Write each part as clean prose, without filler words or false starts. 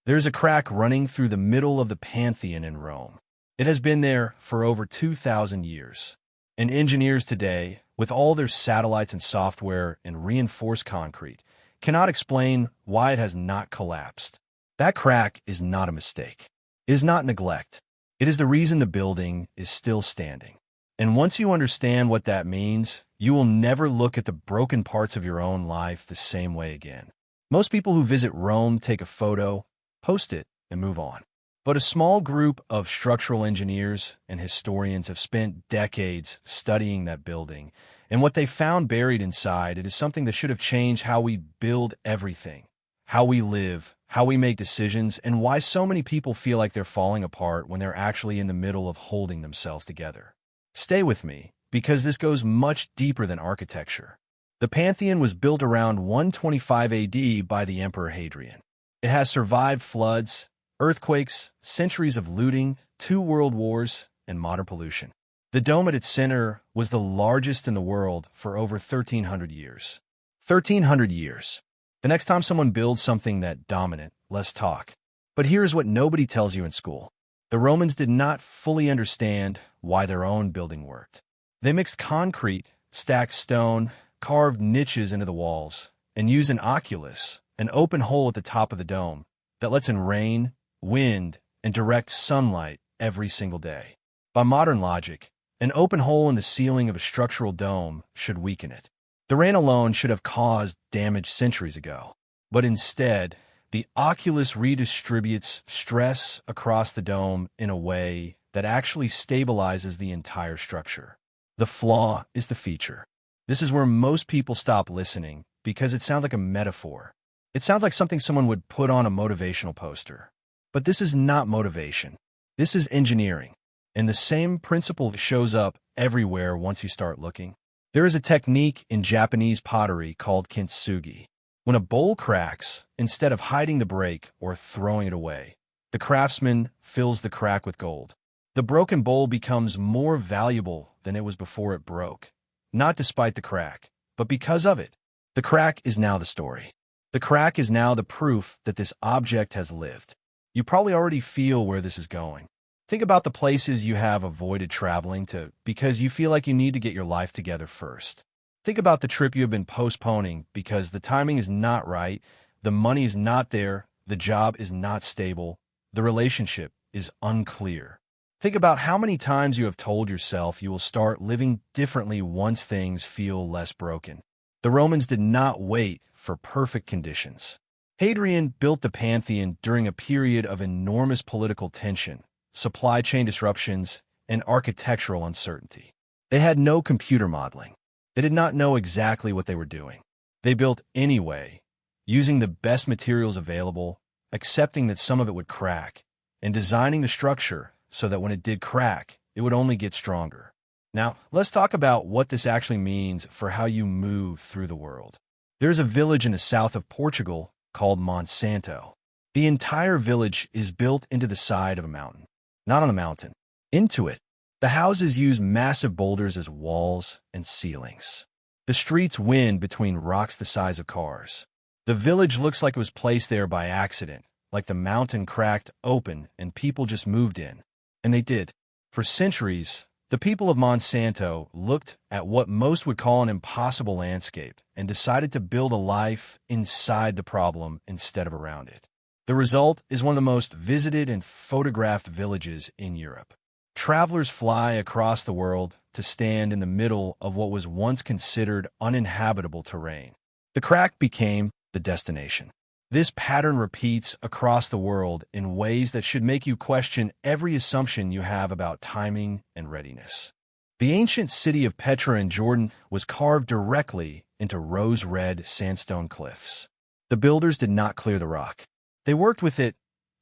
There's a crack running through the middle of the Pantheon in Rome. It has been there for over 2,000 years. And engineers today, with all their satellites and software and reinforced concrete, cannot explain why it has not collapsed. That crack is not a mistake. It is not neglect. It is the reason the building is still standing. And once you understand what that means, you will never look at the broken parts of your own life the same way again. Most people who visit Rome take a photo, post it, and move on. But a small group of structural engineers and historians have spent decades studying that building, and what they found buried inside it is something that should have changed how we build everything, how we live, how we make decisions, and why so many people feel like they're falling apart when they're actually in the middle of holding themselves together. Stay with me, because this goes much deeper than architecture. The Pantheon was built around 125 AD by the Emperor Hadrian. It has survived floods, earthquakes, centuries of looting, 2 world wars, and modern pollution. The dome at its center was the largest in the world for over 1,300 years. 1,300 years. The next time someone builds something that dominant, let's talk. But here's what nobody tells you in school. The Romans did not fully understand why their own building worked. They mixed concrete, stacked stone, carved niches into the walls, and used an oculus, an open hole at the top of the dome, that lets in rain, wind, and direct sunlight every single day. By modern logic, an open hole in the ceiling of a structural dome should weaken it. The rain alone should have caused damage centuries ago. But instead, the oculus redistributes stress across the dome in a way that actually stabilizes the entire structure. The flaw is the feature. This is where most people stop listening because it sounds like a metaphor. It sounds like something someone would put on a motivational poster. But this is not motivation. This is engineering. And the same principle shows up everywhere once you start looking. There is a technique in Japanese pottery called kintsugi. When a bowl cracks, instead of hiding the break or throwing it away, the craftsman fills the crack with gold. The broken bowl becomes more valuable than it was before it broke, not despite the crack, but because of it. The crack is now the story. The crack is now the proof that this object has lived. You probably already feel where this is going. Think about the places you have avoided traveling to because you feel like you need to get your life together first. Think about the trip you have been postponing because the timing is not right, the money is not there, the job is not stable, the relationship is unclear. Think about how many times you have told yourself you will start living differently once things feel less broken. The Romans did not wait for perfect conditions. Hadrian built the Pantheon during a period of enormous political tension, supply chain disruptions, and architectural uncertainty. They had no computer modeling. They did not know exactly what they were doing. They built anyway, using the best materials available, accepting that some of it would crack, and designing the structure so that when it did crack, it would only get stronger. Now, let's talk about what this actually means for how you move through the world. There's a village in the south of Portugal called Monsanto. The entire village is built into the side of a mountain. Not on a mountain, into it. The houses use massive boulders as walls and ceilings. The streets wind between rocks the size of cars. The village looks like it was placed there by accident, like the mountain cracked open and people just moved in. And they did. For centuries, the people of Monsanto looked at what most would call an impossible landscape and decided to build a life inside the problem instead of around it. The result is one of the most visited and photographed villages in Europe. Travelers fly across the world to stand in the middle of what was once considered uninhabitable terrain. The crack became the destination. This pattern repeats across the world in ways that should make you question every assumption you have about timing and readiness. The ancient city of Petra in Jordan was carved directly into rose-red sandstone cliffs. The builders did not clear the rock. They worked with it,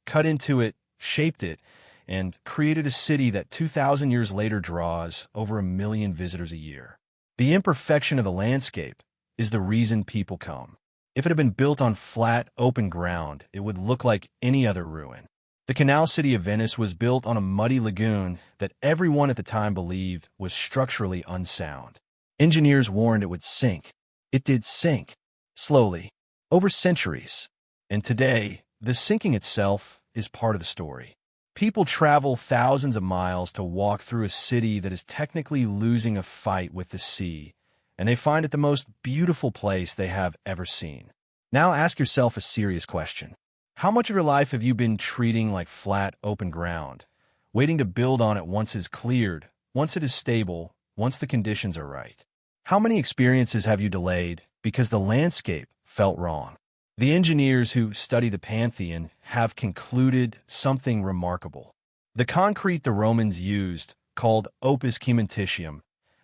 cut into it, shaped it, and created a city that 2,000 years later draws over 1 million visitors a year. The imperfection of the landscape is the reason people come. If it had been built on flat, open ground, it would look like any other ruin. The canal city of Venice was built on a muddy lagoon that everyone at the time believed was structurally unsound. Engineers warned it would sink. It did sink, slowly, over centuries. And today, The sinking itself is part of the story. People travel thousands of miles to walk through a city that is technically losing a fight with the sea, and they find it the most beautiful place they have ever seen. Now ask yourself a serious question. How much of your life have you been treating like flat, open ground, waiting to build on it once it's cleared, once it is stable, once the conditions are right? How many experiences have you delayed because the landscape felt wrong? The engineers who study the Pantheon have concluded something remarkable. The concrete the Romans used, called opus cementitium,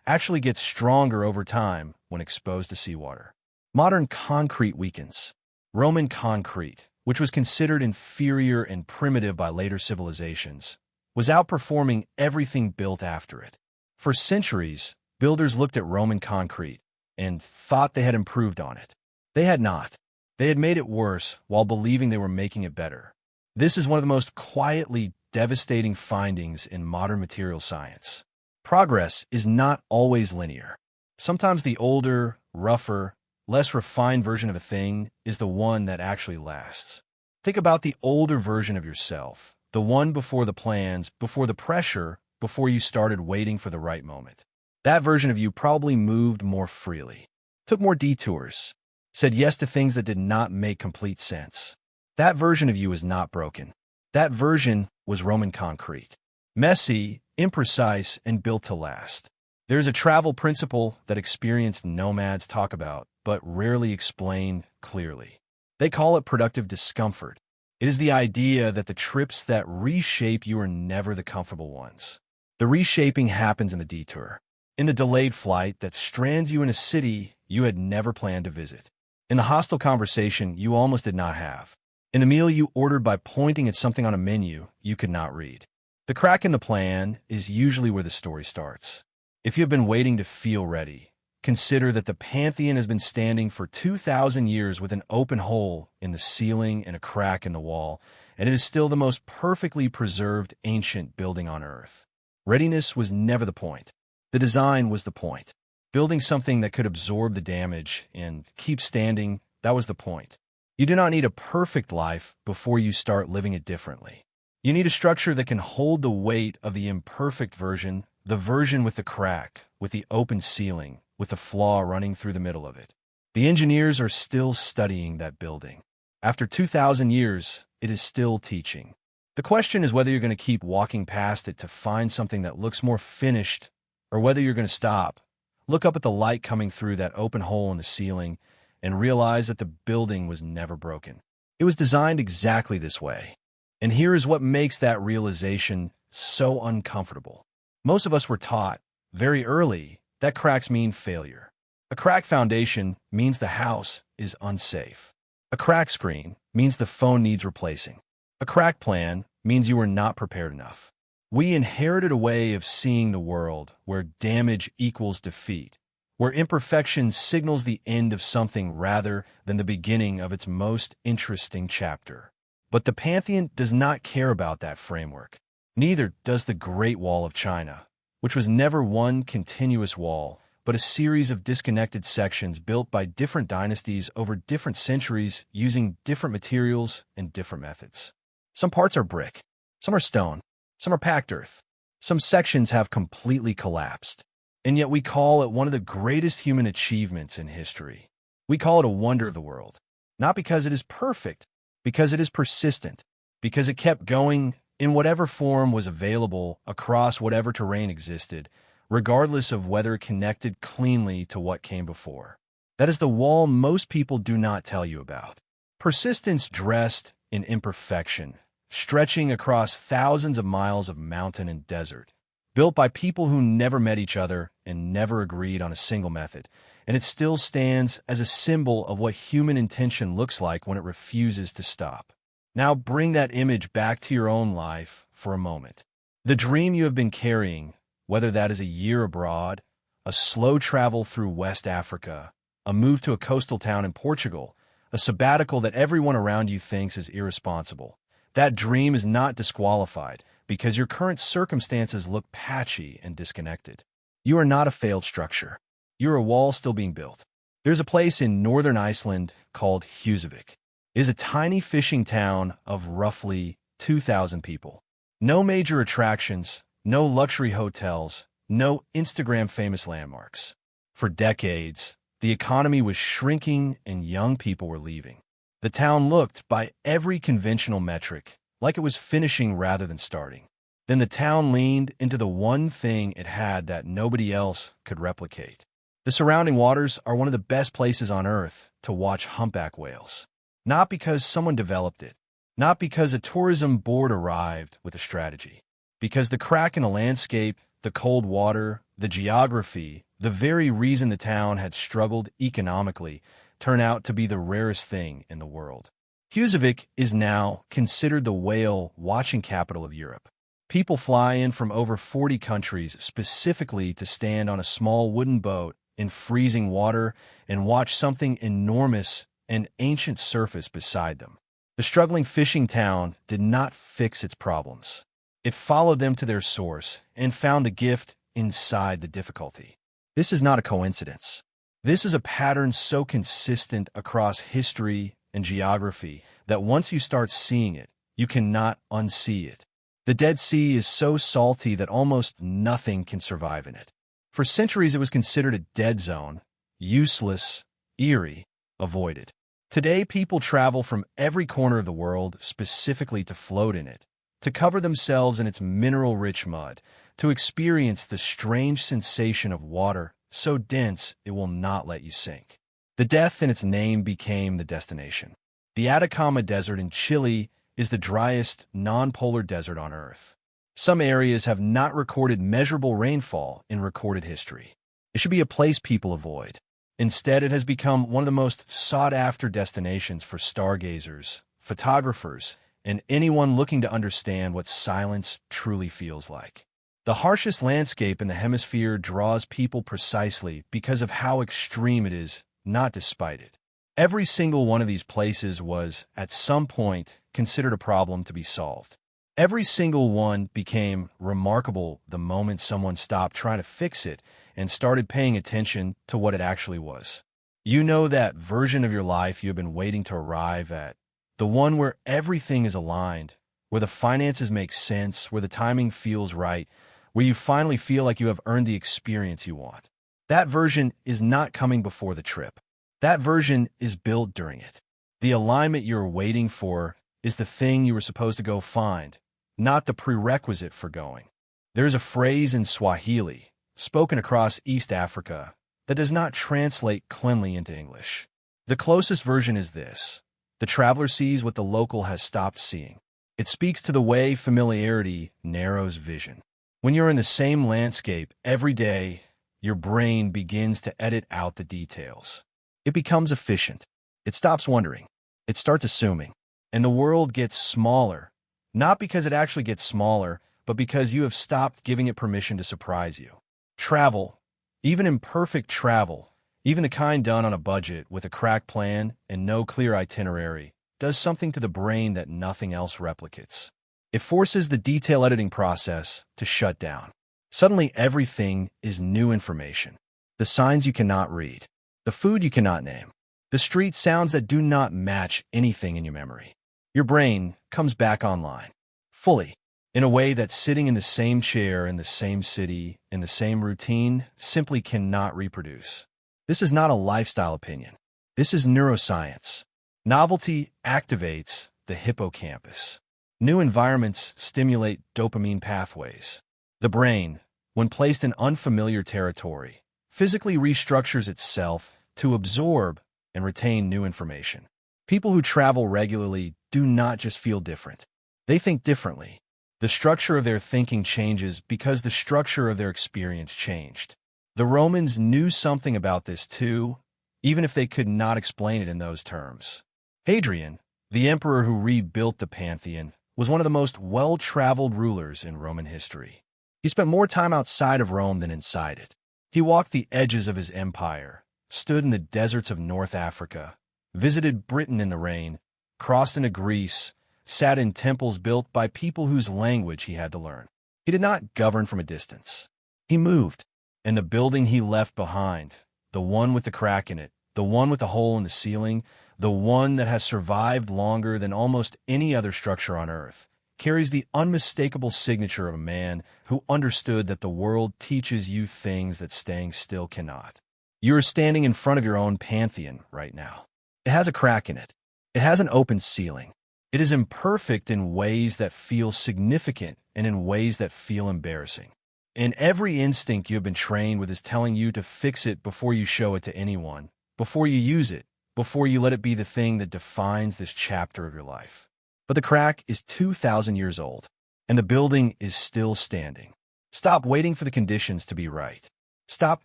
actually gets stronger over time when exposed to seawater. Modern concrete weakens. Roman concrete, which was considered inferior and primitive by later civilizations, was outperforming everything built after it. For centuries, builders looked at Roman concrete and thought they had improved on it. They had not. They had made it worse while believing they were making it better. This is one of the most quietly devastating findings in modern material science. Progress is not always linear. Sometimes the older, rougher, less refined version of a thing is the one that actually lasts. Think about the older version of yourself, the one before the plans, before the pressure, before you started waiting for the right moment. That version of you probably moved more freely, took more detours, said yes to things that did not make complete sense. That version of you is not broken. That version was Roman concrete. Messy, imprecise, and built to last. There's a travel principle that experienced nomads talk about, but rarely explain clearly. They call it productive discomfort. It is the idea that the trips that reshape you are never the comfortable ones. The reshaping happens in the detour, in the delayed flight that strands you in a city you had never planned to visit, in the hostile conversation you almost did not have, in the meal you ordered by pointing at something on a menu you could not read. The crack in the plan is usually where the story starts. If you have been waiting to feel ready, consider that the Pantheon has been standing for 2,000 years with an open hole in the ceiling and a crack in the wall, and it is still the most perfectly preserved ancient building on Earth. Readiness was never the point. The design was the point. Building something that could absorb the damage and keep standing, that was the point. You do not need a perfect life before you start living it differently. You need a structure that can hold the weight of the imperfect version, the version with the crack, with the open ceiling, with the flaw running through the middle of it. The engineers are still studying that building. After 2,000 years, it is still teaching. The question is whether you're going to keep walking past it to find something that looks more finished, or whether you're going to stop, look up at the light coming through that open hole in the ceiling, and realize that the building was never broken. It was designed exactly this way. And here is what makes that realization so uncomfortable. Most of us were taught, very early, that cracks mean failure. A cracked foundation means the house is unsafe. A cracked screen means the phone needs replacing. A cracked plan means you were not prepared enough. We inherited a way of seeing the world where damage equals defeat, where imperfection signals the end of something rather than the beginning of its most interesting chapter. But the Pantheon does not care about that framework. Neither does the Great Wall of China, which was never one continuous wall, but a series of disconnected sections built by different dynasties over different centuries using different materials and different methods. Some parts are brick, some are stone, some are packed earth. Some sections have completely collapsed, and yet we call it one of the greatest human achievements in history. We call it a wonder of the world, not because it is perfect, because it is persistent, because it kept going in whatever form was available across whatever terrain existed, regardless of whether it connected cleanly to what came before. That is the wall most people do not tell you about. Persistence dressed in imperfection, stretching across thousands of miles of mountain and desert, built by people who never met each other and never agreed on a single method, and it still stands as a symbol of what human intention looks like when it refuses to stop. Now bring that image back to your own life for a moment. The dream you have been carrying, whether that is a year abroad, a slow travel through West Africa, a move to a coastal town in Portugal, a sabbatical that everyone around you thinks is irresponsible. That dream is not disqualified because your current circumstances look patchy and disconnected. You are not a failed structure. You're a wall still being built. There's a place in northern Iceland called Húsavík. is a tiny fishing town of roughly 2,000 people. No major attractions, no luxury hotels, no Instagram-famous landmarks. For decades, the economy was shrinking and young people were leaving. The town looked, by every conventional metric, like it was finishing rather than starting. Then the town leaned into the one thing it had that nobody else could replicate. The surrounding waters are one of the best places on Earth to watch humpback whales. Not because someone developed it, not because a tourism board arrived with a strategy, because the crack in the landscape, the cold water, the geography, the very reason the town had struggled economically, turn out to be the rarest thing in the world. Husavik is now considered the whale watching capital of Europe. People fly in from over 40 countries specifically to stand on a small wooden boat in freezing water and watch something enormous and ancient surface beside them. The struggling fishing town did not fix its problems. It followed them to their source and found the gift inside the difficulty. This is not a coincidence. This is a pattern so consistent across history and geography that once you start seeing it, you cannot unsee it. The Dead Sea is so salty that almost nothing can survive in it. For centuries, it was considered a dead zone, useless, eerie, avoided. Today, people travel from every corner of the world specifically to float in it, to cover themselves in its mineral-rich mud, to experience the strange sensation of water so dense it will not let you sink. The death in its name became the destination. The Atacama Desert in Chile is the driest, non-polar desert on Earth. Some areas have not recorded measurable rainfall in recorded history. It should be a place people avoid. Instead, it has become one of the most sought-after destinations for stargazers, photographers, and anyone looking to understand what silence truly feels like. The harshest landscape in the hemisphere draws people precisely because of how extreme it is, not despite it. Every single one of these places was, at some point, considered a problem to be solved. Every single one became remarkable the moment someone stopped trying to fix it and started paying attention to what it actually was. You know that version of your life you've been waiting to arrive at, the one where everything is aligned, where the finances make sense, where the timing feels right, where you finally feel like you have earned the experience you want. That version is not coming before the trip. That version is built during it. The alignment you're waiting for is the thing you were supposed to go find, not the prerequisite for going. There's a phrase in Swahili, spoken across East Africa, that does not translate cleanly into English. The closest version is this: the traveler sees what the local has stopped seeing. It speaks to the way familiarity narrows vision. When you're in the same landscape every day, your brain begins to edit out the details. It becomes efficient. It stops wondering. It starts assuming. And the world gets smaller, not because it actually gets smaller, but because you have stopped giving it permission to surprise you. Travel, even imperfect travel, even the kind done on a budget with a cracked plan and no clear itinerary, does something to the brain that nothing else replicates. It forces the detail editing process to shut down. Suddenly everything is new information. The signs you cannot read, the food you cannot name, the street sounds that do not match anything in your memory. Your brain comes back online, fully, in a way that sitting in the same chair, in the same city, in the same routine, simply cannot reproduce. This is not a lifestyle opinion. This is neuroscience. Novelty activates the hippocampus. New environments stimulate dopamine pathways. The brain, when placed in unfamiliar territory, physically restructures itself to absorb and retain new information. People who travel regularly do not just feel different. They think differently. The structure of their thinking changes because the structure of their experience changed. The Romans knew something about this too, even if they could not explain it in those terms. Hadrian, the emperor who rebuilt the Pantheon, was one of the most well-traveled rulers in Roman history. He spent more time outside of Rome than inside it. He walked the edges of his empire, stood in the deserts of North Africa, visited Britain in the rain, crossed into Greece, sat in temples built by people whose language he had to learn. He did not govern from a distance. He moved, and the building he left behind, the one with the crack in it, the one with the hole in the ceiling, the one that has survived longer than almost any other structure on Earth, carries the unmistakable signature of a man who understood that the world teaches you things that staying still cannot. You are standing in front of your own pantheon right now. It has a crack in it. It has an open ceiling. It is imperfect in ways that feel significant and in ways that feel embarrassing. And every instinct you have been trained with is telling you to fix it before you show it to anyone, before you use it, before you let it be the thing that defines this chapter of your life. But the crack is 2,000 years old, and the building is still standing. Stop waiting for the conditions to be right. Stop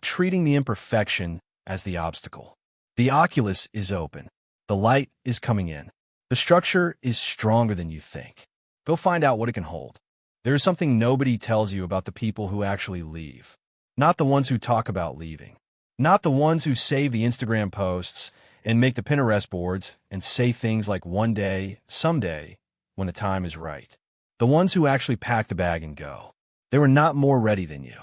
treating the imperfection as the obstacle. The oculus is open. The light is coming in. The structure is stronger than you think. Go find out what it can hold. There is something nobody tells you about the people who actually leave. Not the ones who talk about leaving. Not the ones who save the Instagram posts and make the Pinterest boards and say things like one day, someday, when the time is right. The ones who actually pack the bag and go. They were not more ready than you.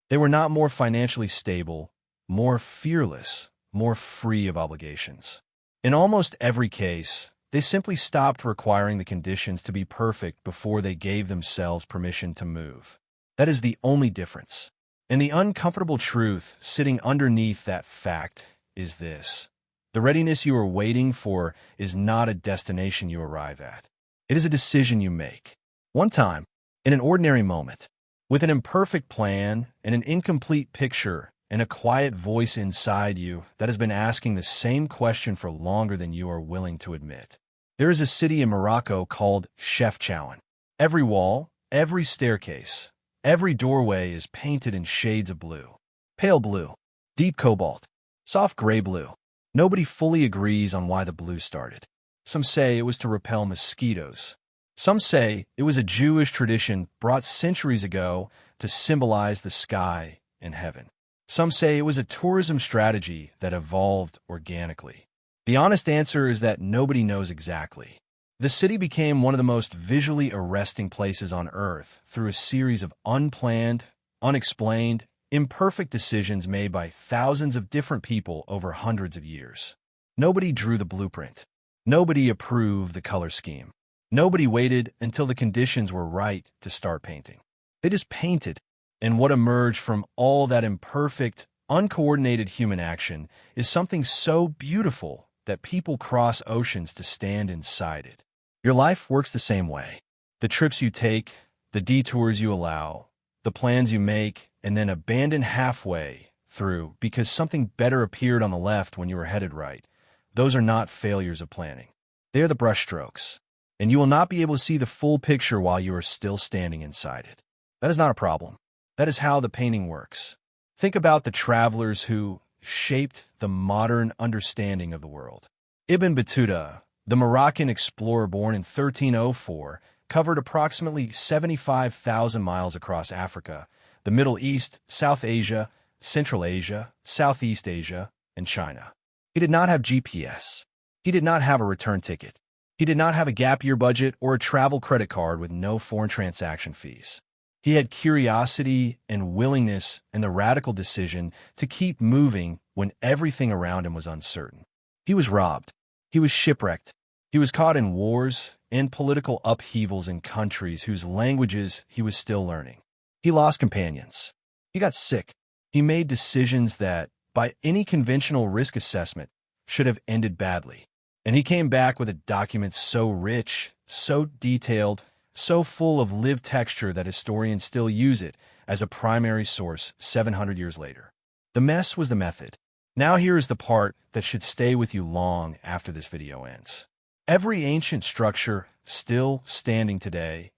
They were not more financially stable, more fearless, more free of obligations. In almost every case, they simply stopped requiring the conditions to be perfect before they gave themselves permission to move. That is the only difference. And the uncomfortable truth sitting underneath that fact is this. The readiness you are waiting for is not a destination you arrive at. It is a decision you make. One time, in an ordinary moment, with an imperfect plan and an incomplete picture and a quiet voice inside you that has been asking the same question for longer than you are willing to admit. There is a city in Morocco called Chefchaouen. Every wall, every staircase, every doorway is painted in shades of blue. Pale blue, deep cobalt, soft gray blue. Nobody fully agrees on why the blue started. Some say it was to repel mosquitoes. Some say it was a Jewish tradition brought centuries ago to symbolize the sky and heaven. Some say it was a tourism strategy that evolved organically. The honest answer is that nobody knows exactly. The city became one of the most visually arresting places on Earth through a series of unplanned, unexplained, imperfect decisions made by thousands of different people over hundreds of years. Nobody drew the blueprint. Nobody approved the color scheme. Nobody waited until the conditions were right to start painting. They just painted. And what emerged from all that imperfect, uncoordinated human action is something so beautiful that people cross oceans to stand inside it. Your life works the same way. The trips you take, the detours you allow, the plans you make, and then abandon halfway through because something better appeared on the left when you were headed right. Those are not failures of planning. They are the brushstrokes. And you will not be able to see the full picture while you are still standing inside it. That is not a problem. That is how the painting works. Think about the travelers who shaped the modern understanding of the world. Ibn Battuta, the Moroccan explorer born in 1304, covered approximately 75,000 miles across Africa, the Middle East, South Asia, Central Asia, Southeast Asia, and China. He did not have GPS. He did not have a return ticket. He did not have a gap year budget or a travel credit card with no foreign transaction fees. He had curiosity and willingness and the radical decision to keep moving when everything around him was uncertain. He was robbed. He was shipwrecked. He was caught in wars and political upheavals in countries whose languages he was still learning. He lost companions. He got sick. He made decisions that, by any conventional risk assessment, should have ended badly. And he came back with a document so rich, so detailed, so full of lived texture that historians still use it as a primary source 700 years later. The mess was the method. Now here is the part that should stay with you long after this video ends. Every ancient structure still standing today,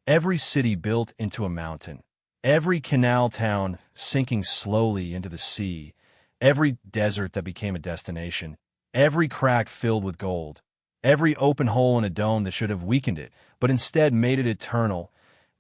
every city built into a mountain, every canal town sinking slowly into the sea, every desert that became a destination, every crack filled with gold, every open hole in a dome that should have weakened it, but instead made it eternal,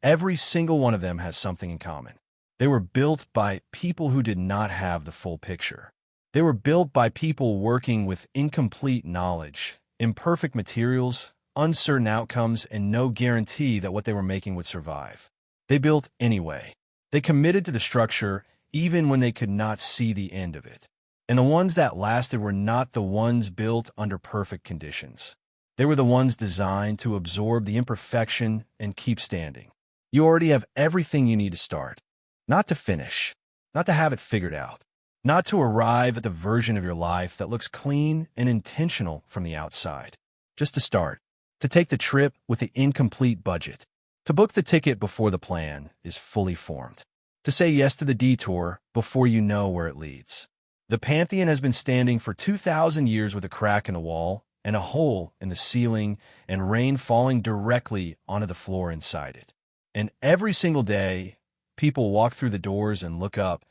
every single one of them has something in common. They were built by people who did not have the full picture. They were built by people working with incomplete knowledge, imperfect materials, uncertain outcomes, and no guarantee that what they were making would survive. They built anyway. They committed to the structure even when they could not see the end of it. And the ones that lasted were not the ones built under perfect conditions. They were the ones designed to absorb the imperfection and keep standing. You already have everything you need to start, not to finish, not to have it figured out, not to arrive at the version of your life that looks clean and intentional from the outside. Just to start, to take the trip with the incomplete budget, to book the ticket before the plan is fully formed, to say yes to the detour before you know where it leads. The Pantheon has been standing for 2,000 years with a crack in the wall and a hole in the ceiling and rain falling directly onto the floor inside it. And every single day, people walk through the doors and look up,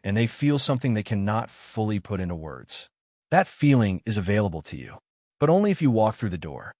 and they feel something they cannot fully put into words. That feeling is available to you, but only if you walk through the door.